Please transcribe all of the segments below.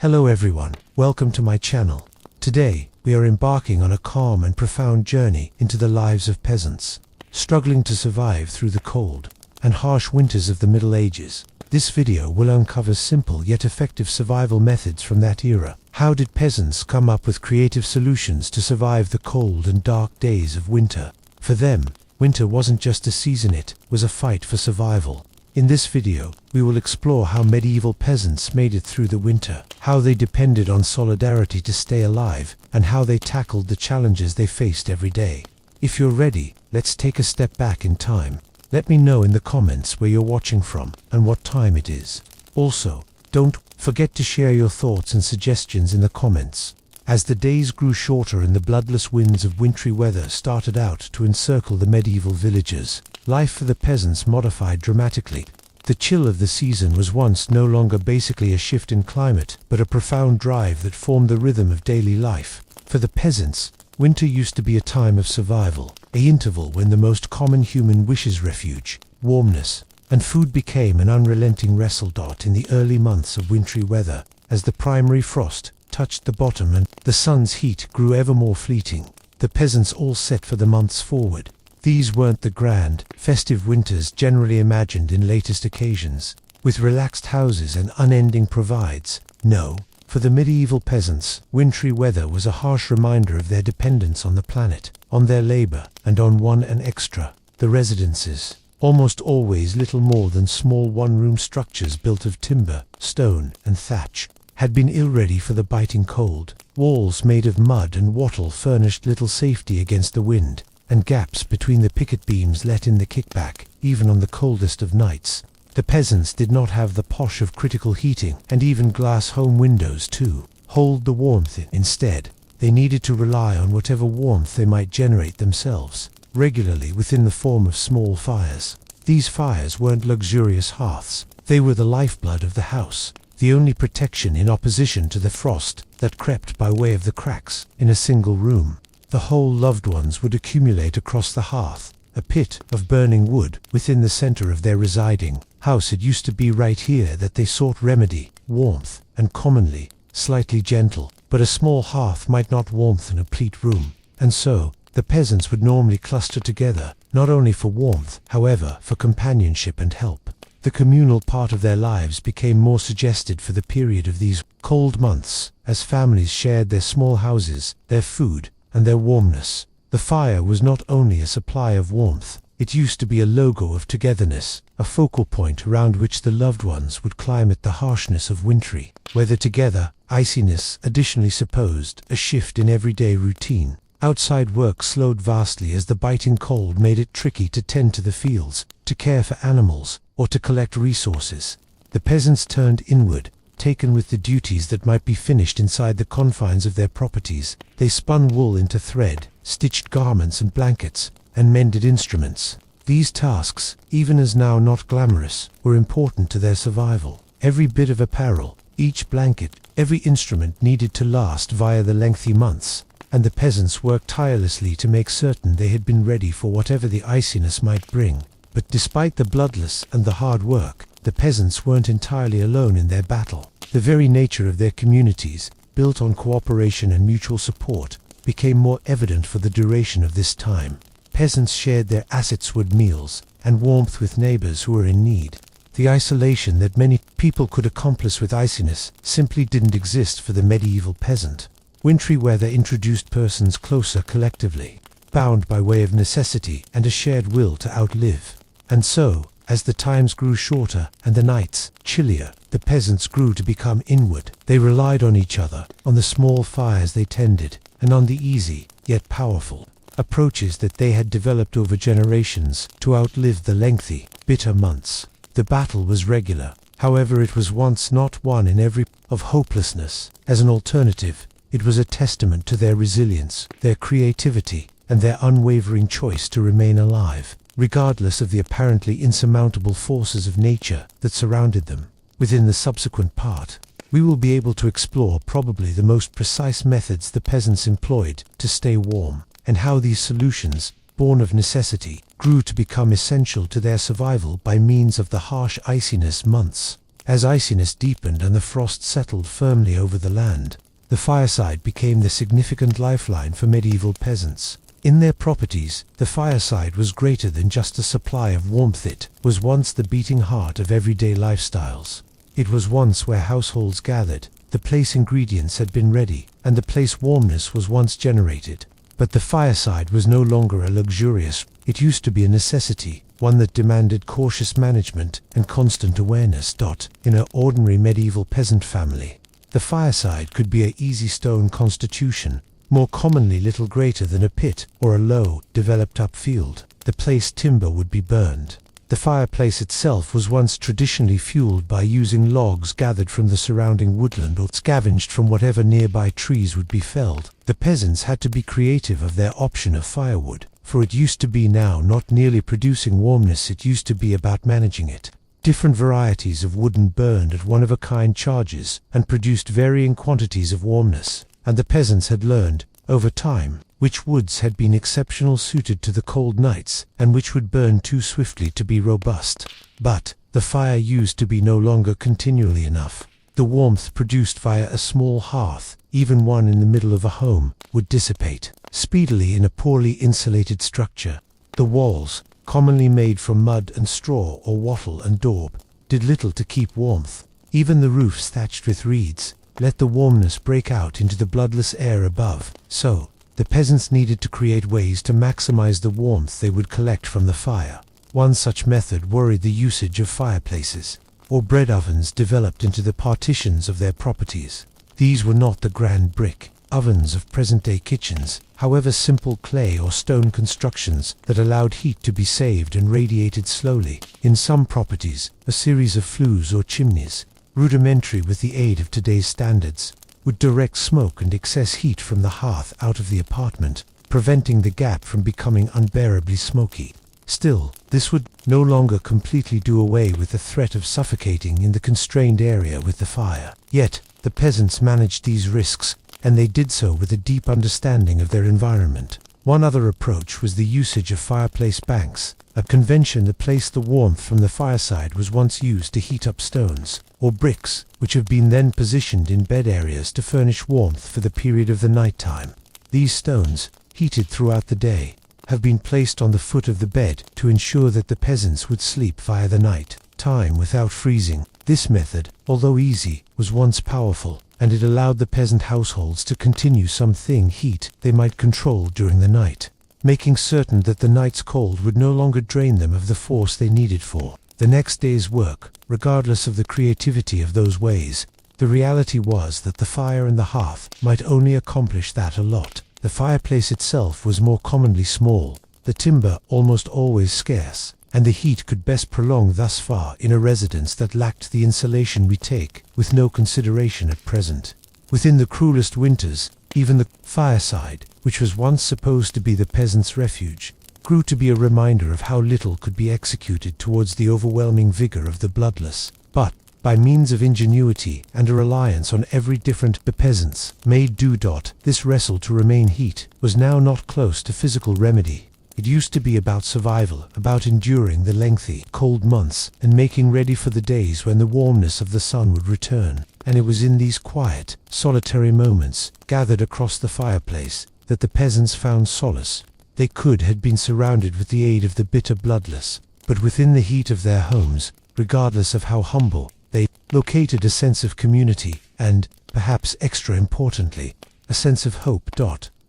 Hello everyone, welcome to my channel. Today, we are embarking on a calm and profound journey into the lives of peasants, struggling to survive through the cold and harsh winters of the Middle Ages. This video will uncover simple yet effective survival methods from that era. How did peasants come up with creative solutions to survive the cold and dark days of winter? For them, winter wasn't just a season, it was a fight for survival. In this video, we will explore how medieval peasants made it through the winter, how they depended on solidarity to stay alive, and how they tackled the challenges they faced every day. If you're ready, let's take a step back in time. Let me know in the comments where you're watching from and what time it is. Also, don't forget to share your thoughts and suggestions in the comments. As the days grew shorter and the bloodless winds of wintry weather started out to encircle the medieval villages, life for the peasants modified dramatically. The chill of the season was once no longer basically a shift in climate, but a profound drive that formed the rhythm of daily life. For the peasants, winter used to be a time of survival, an interval when the most common human wishes, refuge, warmness, and food became an unrelenting wrestle. In the early months of wintry weather, as the primary frost touched the bottom and the sun's heat grew ever more fleeting, the peasants all set for the months forward. These weren't the grand, festive winters generally imagined in latest occasions, with relaxed houses and unending provides. No, for the medieval peasants, wintry weather was a harsh reminder of their dependence on the planet, on their labor, and on one and extra, the residences. Almost always little more than small one-room structures built of timber, stone, and thatch, had been ill-ready for the biting cold. Walls made of mud and wattle furnished little safety against the wind, and gaps between the picket beams let in the kickback, even on the coldest of nights. The peasants did not have the posh of critical heating, and even glass home windows to hold the warmth in. Instead, they needed to rely on whatever warmth they might generate themselves, regularly within the form of small fires. These fires weren't luxurious hearths, they were the lifeblood of the house, the only protection in opposition to the frost that crept by way of the cracks in a single room. The whole loved ones would accumulate across the hearth, a pit of burning wood within the center of their residing house. It used to be right here that they sought remedy, warmth, and commonly, slightly gentle, but a small hearth might not warmth an complete room, and so, the peasants would normally cluster together, not only for warmth, however, for companionship and help. The communal part of their lives became more suggested for the period of these cold months, as families shared their small houses, their food, and their warmness. The fire was not only a supply of warmth, it used to be a logo of togetherness, a focal point around which the loved ones would climb at the harshness of wintry weather together. Iciness additionally supposed a shift in everyday routine. Outside work slowed vastly as the biting cold made it tricky to tend to the fields, to care for animals, or to collect resources. The peasants turned inward, taken with the duties that might be finished inside the confines of their properties. They spun wool into thread, stitched garments and blankets, and mended instruments. These tasks, even as now not glamorous, were important to their survival. Every bit of apparel, each blanket, every instrument needed to last via the lengthy months, and the peasants worked tirelessly to make certain they had been ready for whatever the iciness might bring. But despite the bloodless and the hard work, the peasants weren't entirely alone in their battle. The very nature of their communities, built on cooperation and mutual support, became more evident for the duration of this time. Peasants shared their assets, wood, meals, and warmth with neighbors who were in need. The isolation that many people could accomplish with iciness simply didn't exist for the medieval peasant. Wintry weather introduced persons closer collectively, bound by way of necessity and a shared will to outlive. And so, as the times grew shorter and the nights chillier, the peasants grew to become inward. They relied on each other, on the small fires they tended, and on the easy, yet powerful, approaches that they had developed over generations to outlive the lengthy, bitter months. The battle was regular, however it was once not one in every of hopelessness. As an alternative, it was a testament to their resilience, their creativity, and their unwavering choice to remain alive, regardless of the apparently insurmountable forces of nature that surrounded them. Within the subsequent part, we will be able to explore probably the most precise methods the peasants employed to stay warm, and how these solutions, born of necessity, grew to become essential to their survival by means of the harsh iciness months. As iciness deepened and the frost settled firmly over the land, the fireside became the significant lifeline for medieval peasants. In their properties, the fireside was greater than just a supply of warmth. It was once the beating heart of everyday lifestyles. It was once where households gathered, the place ingredients had been ready, and the place warmness was once generated. But the fireside was no longer a luxurious, it used to be a necessity, one that demanded cautious management and constant awareness. In an ordinary medieval peasant family, the fireside could be an easy stone constitution, more commonly little greater than a pit or a low, developed-up field. The place timber would be burned. The fireplace itself was once traditionally fueled by using logs gathered from the surrounding woodland or scavenged from whatever nearby trees would be felled. The peasants had to be creative of their option of firewood, for it used to be now not merely producing warmness, it used to be about managing it. Different varieties of wooden burned at one-of-a-kind charges and produced varying quantities of warmness, and the peasants had learned, over time, which woods had been exceptional suited to the cold nights, and which would burn too swiftly to be robust. But the fire used to be no longer continually enough. The warmth produced via a small hearth, even one in the middle of a home, would dissipate speedily in a poorly insulated structure. The walls, commonly made from mud and straw or wattle and daub, did little to keep warmth. Even the roofs thatched with reeds let the warmness break out into the bloodless air above. So, the peasants needed to create ways to maximize the warmth they would collect from the fire. One such method worried the usage of fireplaces, or bread ovens developed into the partitions of their properties. These were not the grand brick ovens of present-day kitchens, however simple clay or stone constructions that allowed heat to be saved and radiated slowly. In some properties, a series of flues or chimneys, rudimentary with the aid of today's standards, would direct smoke and excess heat from the hearth out of the apartment, preventing the gap from becoming unbearably smoky. Still, this would no longer completely do away with the threat of suffocating in the constrained area with the fire. Yet, the peasants managed these risks, and they did so with a deep understanding of their environment. One other approach was the usage of fireplace banks, a convention that placed the warmth from the fireside was once used to heat up stones, or bricks, which have been then positioned in bed areas to furnish warmth for the period of the night time. These stones, heated throughout the day, have been placed on the foot of the bed to ensure that the peasants would sleep via the night time without freezing. This method, although easy, was once powerful, and it allowed the peasant households to continue something heat they might control during the night, making certain that the night's cold would no longer drain them of the force they needed for the next day's work. Regardless of the creativity of those ways, the reality was that the fire and the hearth might only accomplish that a lot. The fireplace itself was more commonly small, the timber almost always scarce, and the heat could best prolong thus far in a residence that lacked the insulation we take with no consideration at present. Within the cruelest winters, even the fireside, which was once supposed to be the peasant's refuge, grew to be a reminder of how little could be executed towards the overwhelming vigor of the bloodless. But, by means of ingenuity and a reliance on every different the peasants made do. This wrestle to remain heat was now not close to physical remedy. It used to be about survival, about enduring the lengthy, cold months and making ready for the days when the warmness of the sun would return. And it was in these quiet, solitary moments, gathered across the fireplace, that the peasants found solace. They had been surrounded with the aid of the bitter bloodless, but within the heat of their homes, regardless of how humble, they located a sense of community and, perhaps extra importantly, a sense of hope.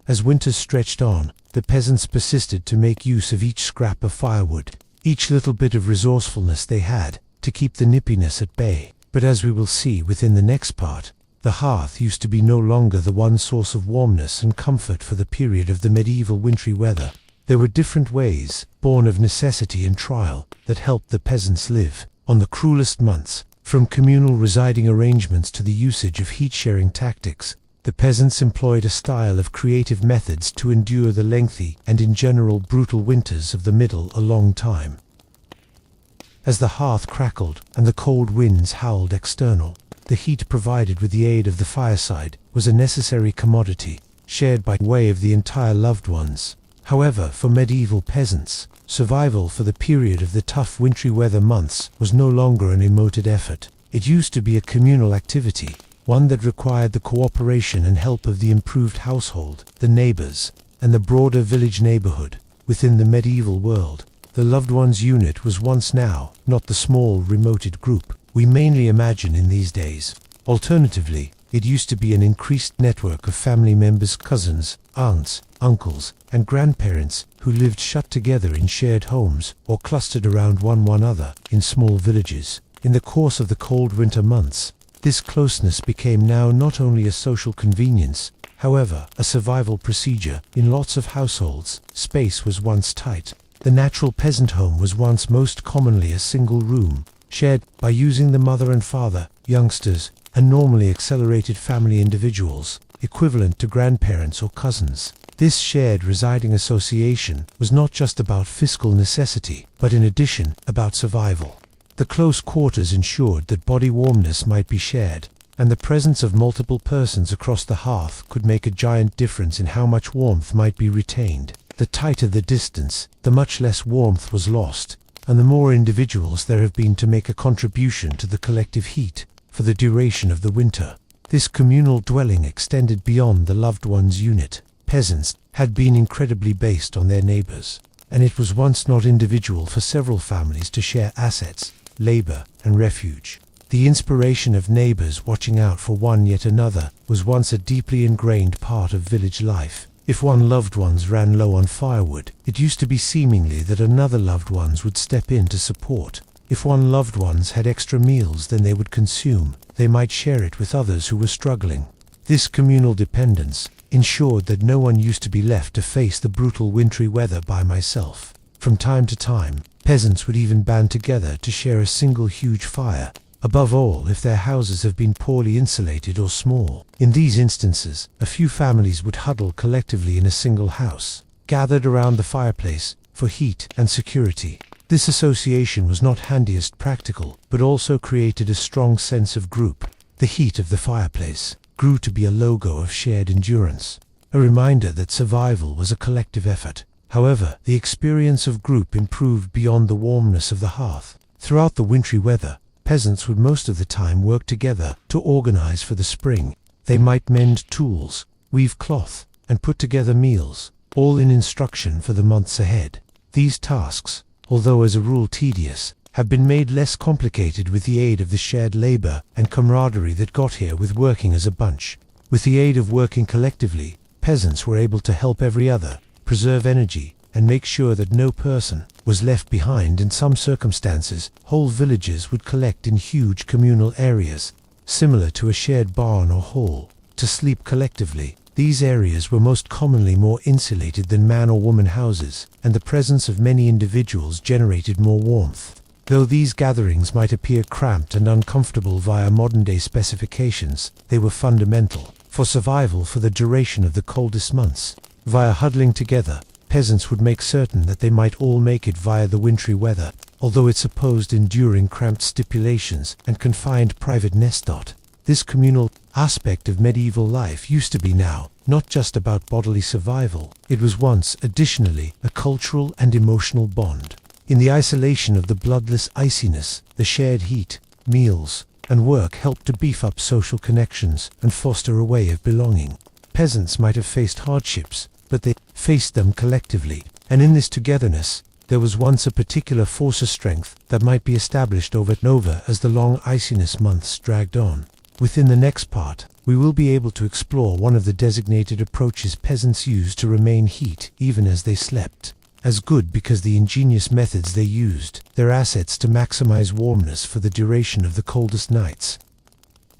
As winters stretched on, the peasants persisted to make use of each scrap of firewood, each little bit of resourcefulness they had, to keep the nippiness at bay. But as we will see within the next part, the hearth used to be no longer the one source of warmness and comfort for the period of the medieval wintry weather. There were different ways, born of necessity and trial, that helped the peasants live on the cruelest months. From communal residing arrangements to the usage of heat-sharing tactics, the peasants employed a style of creative methods to endure the lengthy and in general brutal winters of the middle a long time. As the hearth crackled and the cold winds howled external, the heat provided with the aid of the fireside was a necessary commodity, shared by way of the entire loved ones. However, for medieval peasants, survival for the period of the tough wintry weather months was no longer an emoted effort. It used to be a communal activity, one that required the cooperation and help of the improved household, the neighbors, and the broader village neighborhood. Within the medieval world, the loved ones unit was once now not the small, remoted group we mainly imagine in these days. Alternatively, it used to be an increased network of family members, cousins, aunts, uncles, and grandparents who lived shut together in shared homes or clustered around one another in small villages. In the course of the cold winter months, this closeness became now not only a social convenience, however, a survival procedure. In lots of households, space was once tight. The natural peasant home was once most commonly a single room, shared by using the mother and father, youngsters, and normally accelerated family individuals, equivalent to grandparents or cousins. This shared residing association was not just about fiscal necessity, but in addition, about survival. The close quarters ensured that body warmness might be shared, and the presence of multiple persons across the hearth could make a giant difference in how much warmth might be retained. The tighter the distance, the much less warmth was lost, and the more individuals there have been to make a contribution to the collective heat for the duration of the winter. This communal dwelling extended beyond the loved ones unit. Peasants had been incredibly based on their neighbors, and it was once not individual for several families to share assets, labor, and refuge. The inspiration of neighbors watching out for one yet another was once a deeply ingrained part of village life. If one loved ones ran low on firewood, it used to be seemingly that another loved ones would step in to support. If one loved ones had extra meals than they would consume, they might share it with others who were struggling. This communal dependence ensured that no one used to be left to face the brutal wintry weather by myself. From time to time, peasants would even band together to share a single huge fire, above all if their houses have been poorly insulated or small. In these instances, a few families would huddle collectively in a single house, gathered around the fireplace for heat and security. This association was not handiest practical, but also created a strong sense of group. The heat of the fireplace grew to be a logo of shared endurance, a reminder that survival was a collective effort. However, the experience of group improved beyond the warmness of the hearth. Throughout the wintry weather, peasants would most of the time work together to organize for the spring. They might mend tools, weave cloth, and put together meals, all in instruction for the months ahead. These tasks, although as a rule tedious, have been made less complicated with the aid of the shared labor and camaraderie that got here with working as a bunch. With the aid of working collectively, peasants were able to help every other, preserve energy, and make sure that no person was left behind. In some circumstances, whole villages would collect in huge communal areas, similar to a shared barn or hall, to sleep collectively. These areas were most commonly more insulated than man or woman houses, and the presence of many individuals generated more warmth. Though these gatherings might appear cramped and uncomfortable via modern-day specifications, they were fundamental for survival for the duration of the coldest months. Via huddling together, peasants would make certain that they might all make it via the wintry weather, although it supposed enduring cramped stipulations and confined private nest. This communal aspect of medieval life used to be now not just about bodily survival. It was once, additionally, a cultural and emotional bond. In the isolation of the bloodless iciness, the shared heat, meals, and work helped to beef up social connections and foster a way of belonging. Peasants might have faced hardships, but they faced them collectively, and in this togetherness, there was once a particular force of strength that might be established over and over as the long iciness months dragged on. Within the next part, we will be able to explore one of the designated approaches peasants used to remain heat even as they slept. As good because the ingenious methods they used, their assets to maximize warmness for the duration of the coldest nights.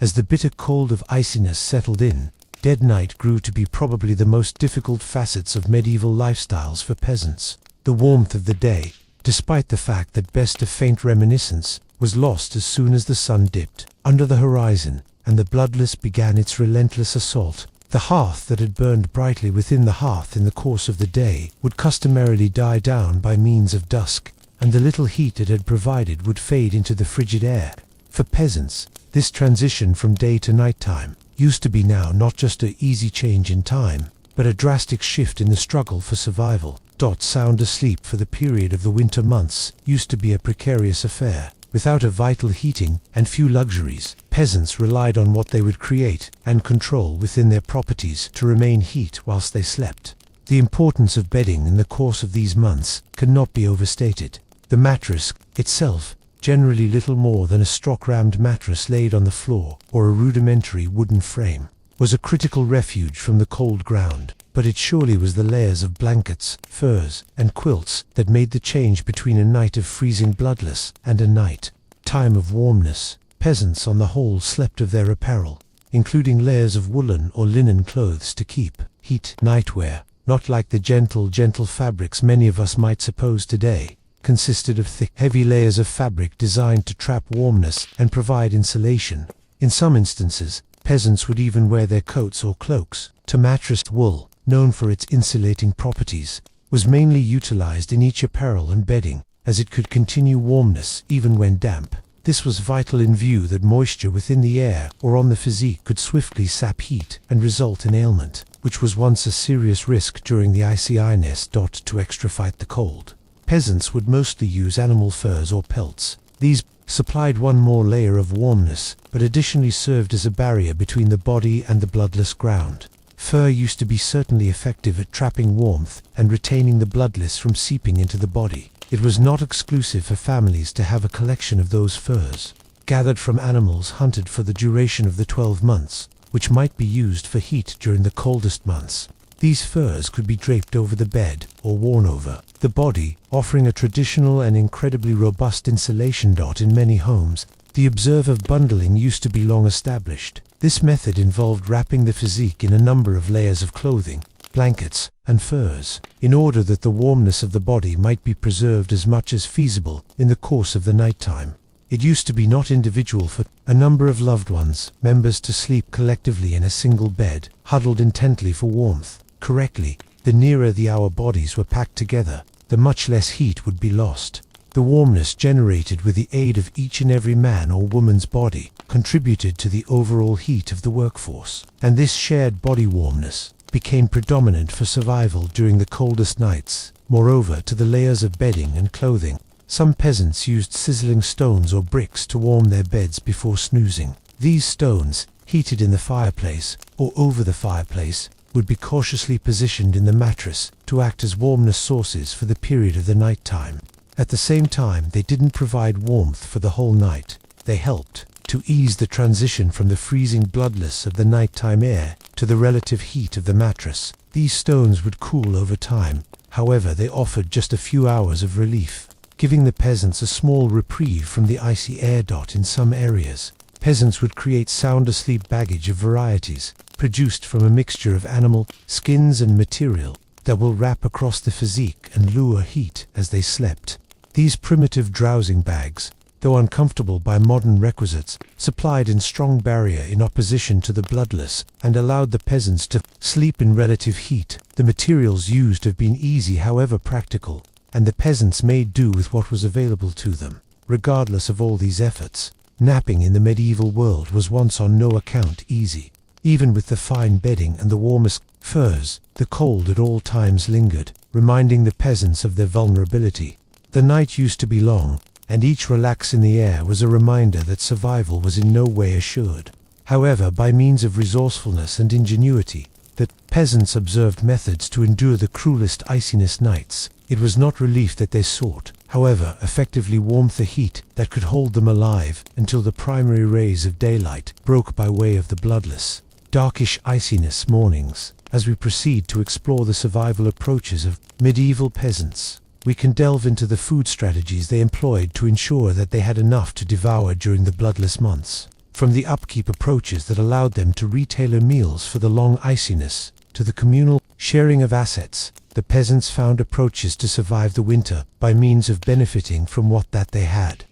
As the bitter cold of iciness settled in, dead night grew to be probably the most difficult facets of medieval lifestyles for peasants. The warmth of the day, despite the fact that best a faint reminiscence, was lost as soon as the sun dipped under the horizon, and the bloodless began its relentless assault. The hearth that had burned brightly within the hearth in the course of the day would customarily die down by means of dusk, and the little heat it had provided would fade into the frigid air. For peasants, this transition from day to nighttime used to be now not just an easy change in time, but a drastic shift in the struggle for survival. Sound asleep for the period of the winter months used to be a precarious affair. Without a vital heating and few luxuries, peasants relied on what they would create and control within their properties to remain heat whilst they slept. The importance of bedding in the course of these months cannot be overstated. The mattress itself, generally little more than a straw-crammed mattress laid on the floor or a rudimentary wooden frame, was a critical refuge from the cold ground. But it surely was the layers of blankets, furs, and quilts that made the change between a night of freezing bloodless and a time of warmness. Peasants on the whole slept of their apparel, including layers of woolen or linen clothes to keep heat. Nightwear, not like the gentle fabrics many of us might suppose today, consisted of thick, heavy layers of fabric designed to trap warmness and provide insulation. In some instances, peasants would even wear their coats or cloaks. To mattress wool, known for its insulating properties, was mainly utilized in each apparel and bedding, as it could continue warmness even when damp. This was vital in view that moisture within the air or on the physique could swiftly sap heat and result in ailment, which was once a serious risk during the icy illness. To extra fight the cold, peasants would mostly use animal furs or pelts. These supplied one more layer of warmness, but additionally served as a barrier between the body and the bloodless ground. Fur used to be certainly effective at trapping warmth and retaining the bloodless from seeping into the body. It was not exclusive for families to have a collection of those furs, gathered from animals hunted for the duration of the 12 months, which might be used for heat during the coldest months. These furs could be draped over the bed or worn over the body, offering a traditional and incredibly robust insulation. In many homes, the observe of bundling used to be long established. This method involved wrapping the physique in a number of layers of clothing, blankets, and furs, in order that the warmness of the body might be preserved as much as feasible in the course of the nighttime. It used to be not individual for a number of loved ones, members to sleep collectively in a single bed, huddled intently for warmth. Correctly, the nearer the hour bodies were packed together, the much less heat would be lost. The warmness generated with the aid of each and every man or woman's body contributed to the overall heat of the workforce, and this shared body warmness became predominant for survival during the coldest nights. Moreover, to the layers of bedding and clothing, some peasants used sizzling stones or bricks to warm their beds before snoozing. These stones, heated in the fireplace or over the fireplace, would be cautiously positioned in the mattress to act as warmness sources for the period of the night time. At the same time, they didn't provide warmth for the whole night. They helped to ease the transition from the freezing bloodless of the nighttime air to the relative heat of the mattress. These stones would cool over time. However, they offered just a few hours of relief, giving the peasants a small reprieve from the icy air. In some areas, peasants would create sound asleep baggage of varieties, produced from a mixture of animal skins and material that will wrap across the physique and lure heat as they slept. These primitive drowsing bags, though uncomfortable by modern requisites, supplied a strong barrier in opposition to the bloodless and allowed the peasants to sleep in relative heat. The materials used have been easy, however practical, and the peasants made do with what was available to them. Regardless of all these efforts, napping in the medieval world was once on no account easy. Even with the fine bedding and the warmest furs, the cold at all times lingered, reminding the peasants of their vulnerability. The night used to be long, and each relax in the air was a reminder that survival was in no way assured. However, by means of resourcefulness and ingenuity, the peasants observed methods to endure the cruelest iciness nights. It was not relief that they sought, however, effectively warmth, the heat that could hold them alive until the primary rays of daylight broke by way of the bloodless, darkish iciness mornings. As we proceed to explore the survival approaches of medieval peasants, we can delve into the food strategies they employed to ensure that they had enough to devour during the bloodless months. From the upkeep approaches that allowed them to retailor meals for the long iciness, to the communal sharing of assets, the peasants found approaches to survive the winter by means of benefiting from what that they had.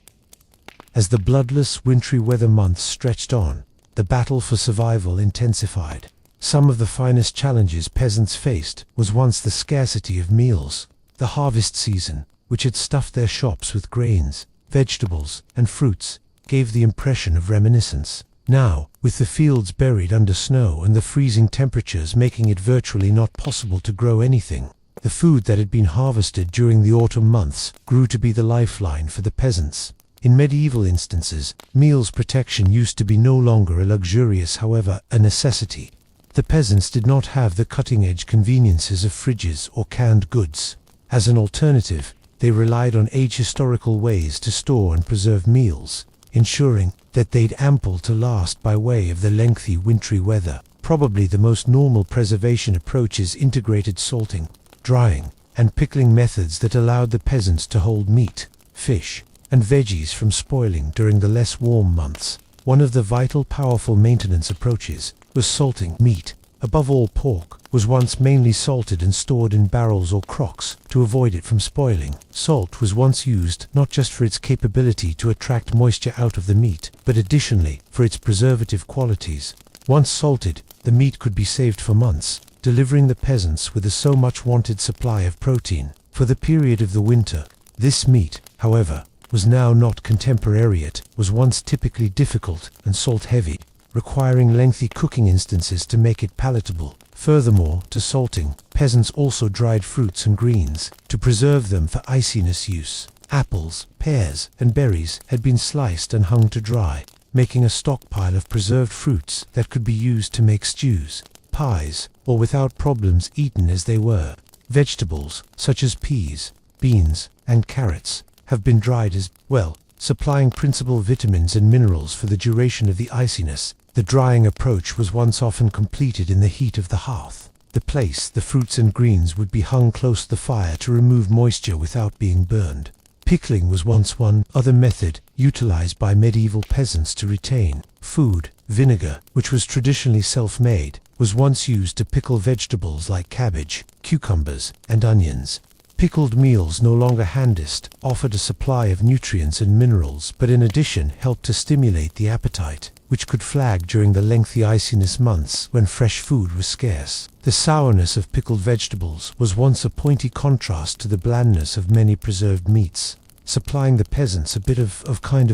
As the bloodless wintry weather months stretched on, the battle for survival intensified. Some of the finest challenges peasants faced was once the scarcity of meals. The harvest season, which had stuffed their shops with grains, vegetables, and fruits, gave the impression of reminiscence. Now, with the fields buried under snow and the freezing temperatures making it virtually not possible to grow anything, the food that had been harvested during the autumn months grew to be the lifeline for the peasants. In medieval instances, meals protection used to be no longer a luxurious, however, a necessity. The peasants did not have the cutting-edge conveniences of fridges or canned goods. As an alternative, they relied on age-historical ways to store and preserve meals, ensuring that they'd ample to last by way of the lengthy wintry weather. Probably the most normal preservation approach is integrated salting, drying, and pickling methods that allowed the peasants to hold meat, fish, and veggies from spoiling during the less warm months. One of the vital, powerful maintenance approaches was salting. Meat, above all pork, was once mainly salted and stored in barrels or crocks to avoid it from spoiling. Salt was once used not just for its capability to attract moisture out of the meat, but additionally for its preservative qualities. Once salted, the meat could be saved for months, delivering the peasants with a so much wanted supply of protein. For the period of the winter, this meat, however, was now not contemporary. It was once typically difficult and salt-heavy, requiring lengthy cooking instances to make it palatable. Furthermore, to salting, peasants also dried fruits and greens to preserve them for iciness use. Apples, pears, and berries had been sliced and hung to dry, making a stockpile of preserved fruits that could be used to make stews, pies, or without problems eaten as they were. Vegetables, such as peas, beans, and carrots, have been dried as well, supplying principal vitamins and minerals for the duration of the iciness. The drying approach was once often completed in the heat of the hearth. The fruits and greens would be hung close to the fire to remove moisture without being burned. Pickling was once one other method utilized by medieval peasants to retain food. Vinegar, which was traditionally self-made, was once used to pickle vegetables like cabbage, cucumbers, and onions. Pickled meals, no longer handist, offered a supply of nutrients and minerals, but in addition helped to stimulate the appetite, which could flag during the lengthy iciness months when fresh food was scarce. The sourness of pickled vegetables was once a pointy contrast to the blandness of many preserved meats, supplying the peasants a bit of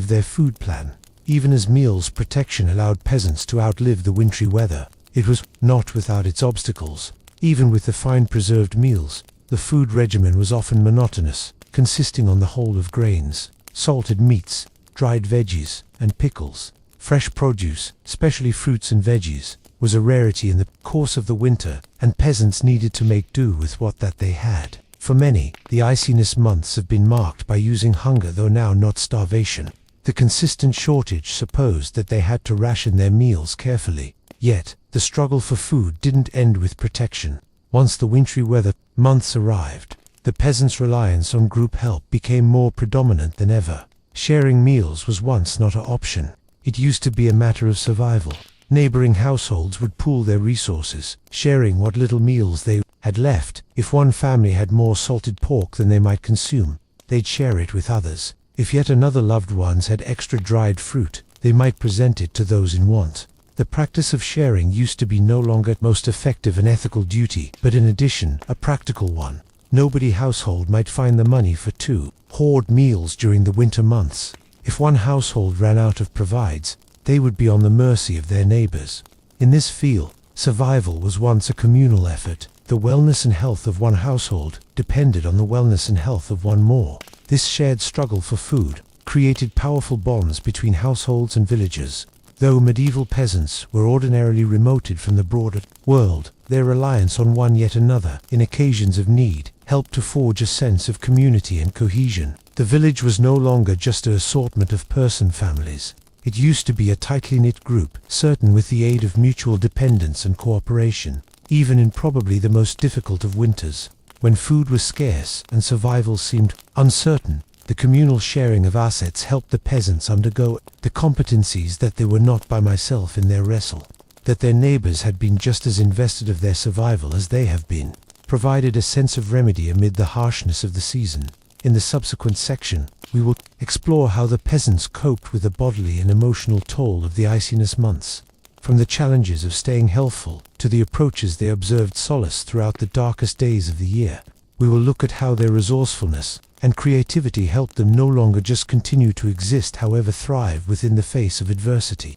their food plan. Even as meals protection allowed peasants to outlive the wintry weather, it was not without its obstacles. Even with the fine preserved meals, the food regimen was often monotonous, consisting on the whole of grains, salted meats, dried veggies, and pickles. Fresh produce, especially fruits and veggies, was a rarity in the course of the winter, and peasants needed to make do with what that they had. For many, the iciness months have been marked by using hunger, though now not starvation. The consistent shortage supposed that they had to ration their meals carefully. Yet, the struggle for food didn't end with protection. Once the wintry weather months arrived, the peasants' reliance on group help became more predominant than ever. Sharing meals was once not an option. It used to be a matter of survival. Neighboring households would pool their resources, sharing what little meals they had left. If one family had more salted pork than they might consume, they'd share it with others. If yet another loved ones had extra dried fruit, they might present it to those in want. The practice of sharing used to be no longer most effective and ethical duty, but in addition, a practical one. Nobody household might find the money for two hoard meals during the winter months. If one household ran out of provides, they would be on the mercy of their neighbors. In this field, survival was once a communal effort. The wellness and health of one household depended on the wellness and health of one more. This shared struggle for food created powerful bonds between households and villagers. Though medieval peasants were ordinarily remoted from the broader world, their reliance on one yet another in occasions of need helped to forge a sense of community and cohesion. The village was no longer just an assortment of families. It used to be a tightly knit group, certain with the aid of mutual dependence and cooperation, even in probably the most difficult of winters. When food was scarce and survival seemed uncertain, the communal sharing of assets helped the peasants undergo the competencies that they were not by myself in their wrestle, that their neighbors had been just as invested of their survival as they have been, provided a sense of remedy amid the harshness of the season. In the subsequent section, we will explore how the peasants coped with the bodily and emotional toll of the iciness months. From the challenges of staying healthful to the approaches they observed solace throughout the darkest days of the year, we will look at how their resourcefulness and creativity helped them no longer just continue to exist, however thrive within the face of adversity.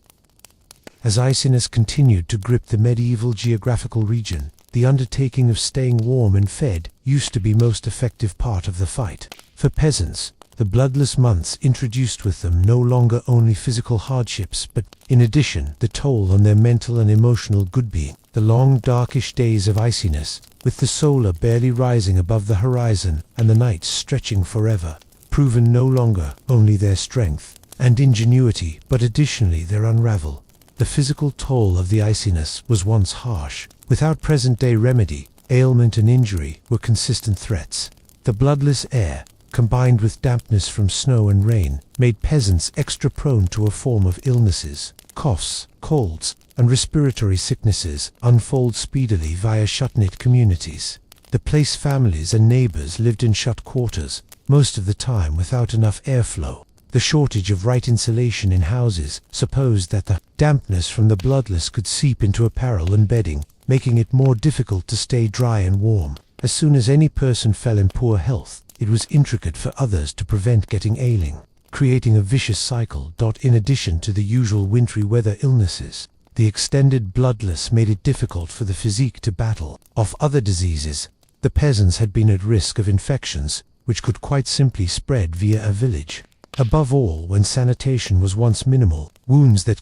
As iciness continued to grip the medieval geographical region, the undertaking of staying warm and fed used to be most effective part of the fight. For peasants, The bloodless months introduced with them no longer only physical hardships, but, in addition, the toll on their mental and emotional good-being. The long, darkish days of iciness, with the solar barely rising above the horizon and the nights stretching forever, proven no longer only their strength and ingenuity, but additionally their unravel. The physical toll of the iciness was once harsh. Without present-day remedy, ailment and injury were consistent threats. The bloodless air, combined with dampness from snow and rain, made peasants extra prone to a form of illnesses. Coughs, colds, and respiratory sicknesses unfold speedily via shut-knit communities. The place families and neighbors lived in shut quarters, most of the time without enough airflow. The shortage of right insulation in houses supposed that the dampness from the bloodless could seep into apparel and bedding, making it more difficult to stay dry and warm. As soon as any person fell in poor health, it was intricate for others to prevent getting ailing, creating a vicious cycle. In addition to the usual wintry weather illnesses, the extended bloodless made it difficult for the physique to battle off other diseases. The peasants had been at risk of infections, which could quite simply spread via a village. Above all, when sanitation was once minimal, wounds that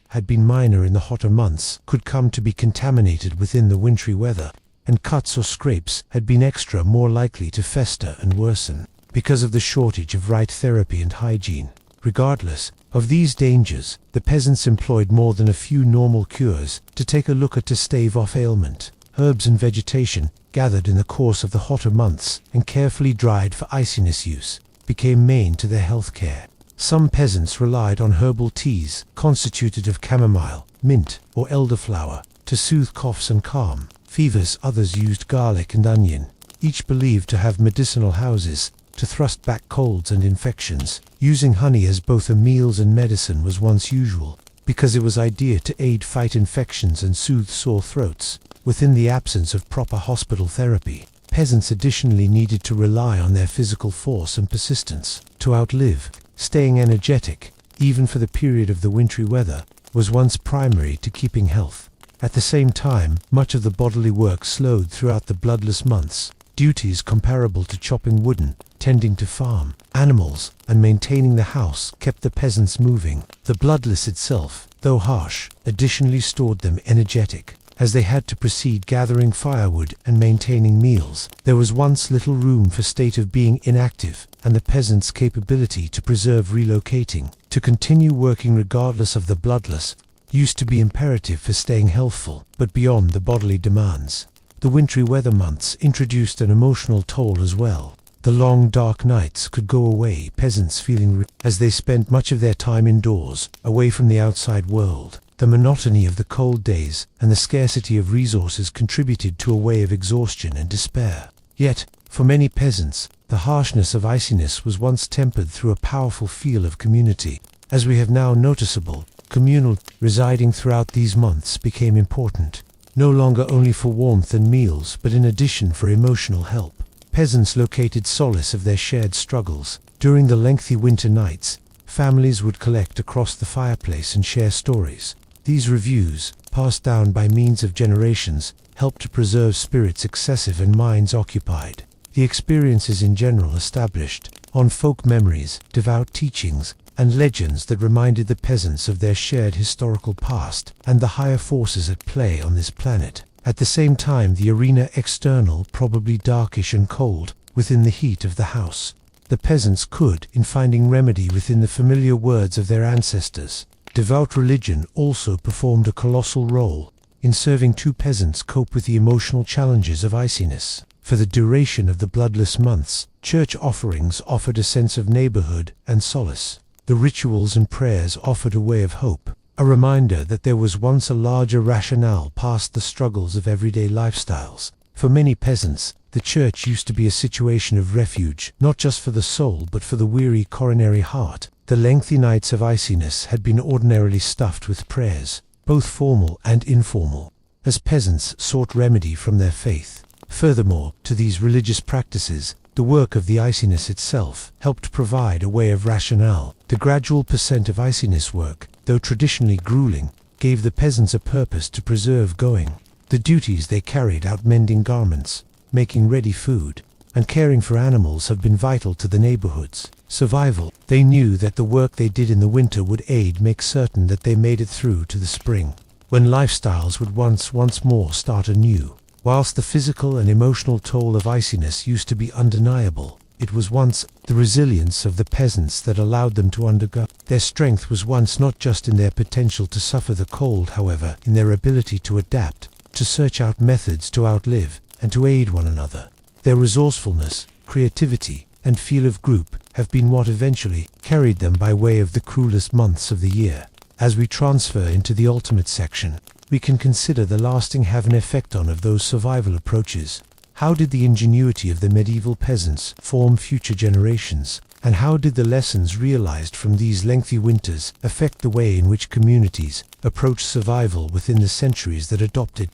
had been minor in the hotter months could come to be contaminated within the wintry weather, and cuts or scrapes had been more likely to fester and worsen because of the shortage of right therapy and hygiene. Regardless of these dangers, the peasants employed more than a few normal cures to stave off ailment. Herbs and vegetation, gathered in the course of the hotter months and carefully dried for iciness use, became main to their health care. Some peasants relied on herbal teas constituted of chamomile, mint, or elderflower to soothe coughs and calm fevers. Others used garlic and onion, each believed to have medicinal houses, to thrust back colds and infections. Using honey as both a meals and medicine was once usual, because it was ideal to aid fight infections and soothe sore throats. Within the absence of proper hospital therapy, peasants additionally needed to rely on their physical force and persistence to outlive. Staying energetic, even for the period of the wintry weather, was once primary to keeping health. At the same time, much of the bodily work slowed throughout the bloodless months. Duties comparable to chopping wood, tending to farm animals, and maintaining the house kept the peasants moving. The bloodless itself, though harsh, additionally stored them energetic, as they had to proceed gathering firewood and maintaining meals. There was once little room for state of being inactive, and the peasants' capability to preserve relocating, to continue working regardless of the bloodless, used to be imperative for staying healthful, but beyond the bodily demands. The wintry weather months introduced an emotional toll as well. The long dark nights could go away, peasants feeling as they spent much of their time indoors, away from the outside world. The monotony of the cold days and the scarcity of resources contributed to a way of exhaustion and despair. Yet, for many peasants, the harshness of iciness was once tempered through a powerful feel of community. As we have now noticeable, communal residing throughout these months became important, no longer only for warmth and meals, but in addition for emotional help. Peasants located solace of their shared struggles. During the lengthy winter nights, families would collect across the fireplace and share stories. These reviews, passed down by means of generations, helped to preserve spirits excessive and minds occupied. The experiences in general established on folk memories, devout teachings, and legends that reminded the peasants of their shared historical past and the higher forces at play on this planet. At the same time, the arena external, probably darkish and cold, within the heat of the house. The peasants could, in finding remedy within the familiar words of their ancestors. Devout religion also performed a colossal role in serving two peasants cope with the emotional challenges of iciness. For the duration of the bloodless months, church offerings offered a sense of neighborhood and solace. The rituals and prayers offered a way of hope, a reminder that there was once a larger rationale past the struggles of everyday lifestyles. For many peasants, the church used to be a situation of refuge, not just for the soul but for the weary coronary heart. The lengthy nights of iciness had been ordinarily stuffed with prayers, both formal and informal, as peasants sought remedy from their faith. Furthermore, to these religious practices, the work of the iciness itself helped provide a way of rationale. The gradual percent of iciness work, though traditionally grueling, gave the peasants a purpose to preserve going. The duties they carried out, mending garments, making ready food, and caring for animals, have been vital to the neighborhoods. Survival. They knew that the work they did in the winter would make certain that they made it through to the spring, when lifestyles would once more start anew. Whilst the physical and emotional toll of iciness used to be undeniable, it was once the resilience of the peasants that allowed them to undergo. Their strength was once not just in their potential to suffer the cold, however, in their ability to adapt, to search out methods to outlive, and to aid one another. Their resourcefulness, creativity, and feel of group have been what eventually carried them by way of the cruelest months of the year. As we transfer into the ultimate section, we can consider the lasting have an effect on of those survival approaches. How did the ingenuity of the medieval peasants form future generations, and how did the lessons realized from these lengthy winters affect the way in which communities approached survival within the centuries that adopted?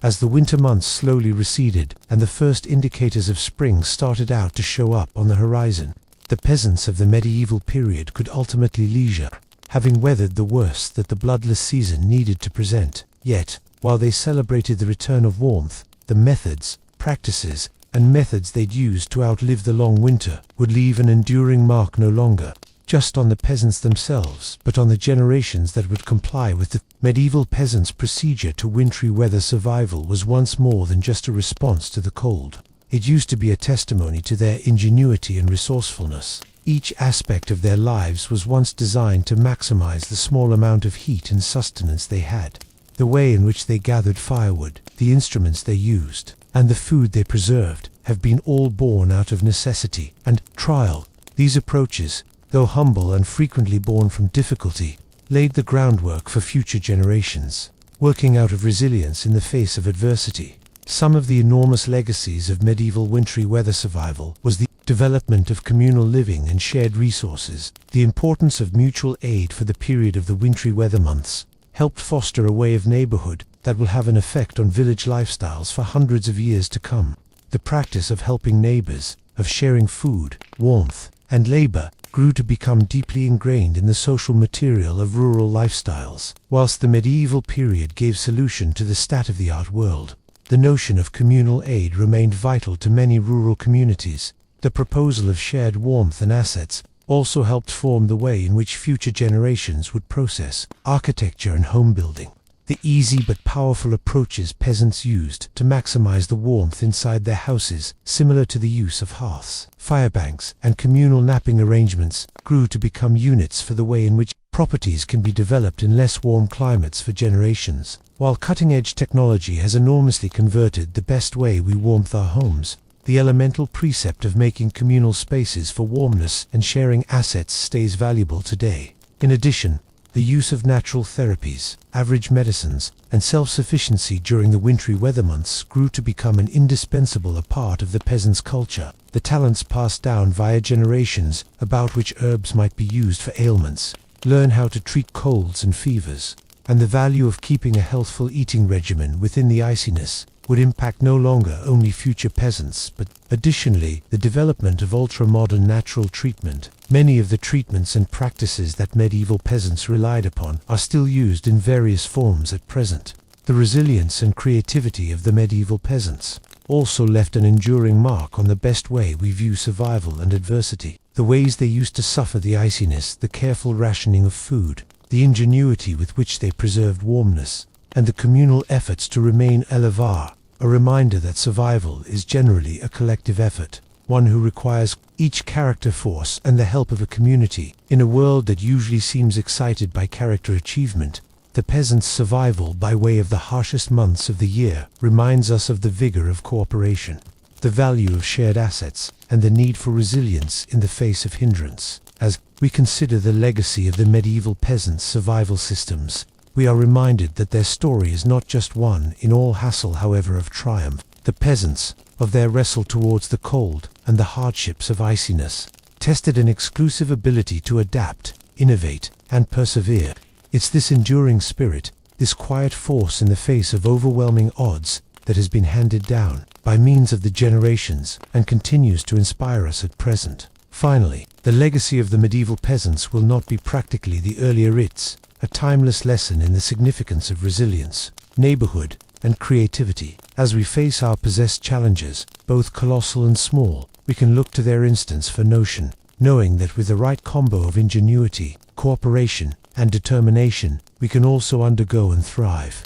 As the winter months slowly receded and the first indicators of spring started out to show up on the horizon, the peasants of the medieval period could ultimately leisure, having weathered the worst that the bloodless season needed to present. Yet, while they celebrated the return of warmth, the methods, practices, and methods they'd used to outlive the long winter would leave an enduring mark no longer just on the peasants themselves, but on the generations that would comply with the medieval peasants' procedure to wintry weather. Survival was once more than just a response to the cold. It used to be a testimony to their ingenuity and resourcefulness. Each aspect of their lives was once designed to maximize the small amount of heat and sustenance they had. The way in which they gathered firewood, the instruments they used, and the food they preserved have been all born out of necessity and trial. These approaches, though humble and frequently born from difficulty, laid the groundwork for future generations, working out of resilience in the face of adversity. Some of the enormous legacies of medieval wintry weather survival was the development of communal living and shared resources. The importance of mutual aid for the period of the wintry weather months helped foster a way of neighborhood that will have an effect on village lifestyles for hundreds of years to come. The practice of helping neighbors, of sharing food, warmth, and labor grew to become deeply ingrained in the social material of rural lifestyles. Whilst the medieval period gave solution to the state-of-the-art world, the notion of communal aid remained vital to many rural communities. The proposal of shared warmth and assets also helped form the way in which future generations would process architecture and home building. The easy but powerful approaches peasants used to maximize the warmth inside their houses, similar to the use of hearths, firebanks, and communal napping arrangements, grew to become units for the way in which properties can be developed in less warm climates for generations. While cutting-edge technology has enormously converted the best way we warmth our homes, the elemental precept of making communal spaces for warmness and sharing assets stays valuable today. In addition, the use of natural therapies, average medicines, and self-sufficiency during the wintry weather months grew to become an indispensable part of the peasant's culture. The talents passed down via generations about which herbs might be used for ailments, learn how to treat colds and fevers, and the value of keeping a healthful eating regimen within the iciness would impact no longer only future peasants, but additionally the development of ultra-modern natural treatment. Many of the treatments and practices that medieval peasants relied upon are still used in various forms at present. The resilience and creativity of the medieval peasants also left an enduring mark on the best way we view survival and adversity. The ways they used to suffer the iciness, the careful rationing of food, the ingenuity with which they preserved warmness, and the communal efforts to remain élevés, a reminder that survival is generally a collective effort, one who requires each character force and the help of a community. In a world that usually seems excited by character achievement, the peasant's survival by way of the harshest months of the year reminds us of the vigor of cooperation, the value of shared assets, and the need for resilience in the face of hindrance. As we consider the legacy of the medieval peasants' survival systems, we are reminded that their story is not just one in all hassle, however, of triumph. The peasants, of their wrestle towards the cold and the hardships of iciness, tested an exclusive ability to adapt, innovate, and persevere. It's this enduring spirit, this quiet force in the face of overwhelming odds, that has been handed down by means of the generations and continues to inspire us at present. Finally, the legacy of the medieval peasants will not be practically the earlier its, a timeless lesson in the significance of resilience, neighborhood, and creativity. As we face our possessed challenges, both colossal and small, we can look to their instance for knowing that with the right combo of ingenuity, cooperation, and determination, we can also undergo and thrive.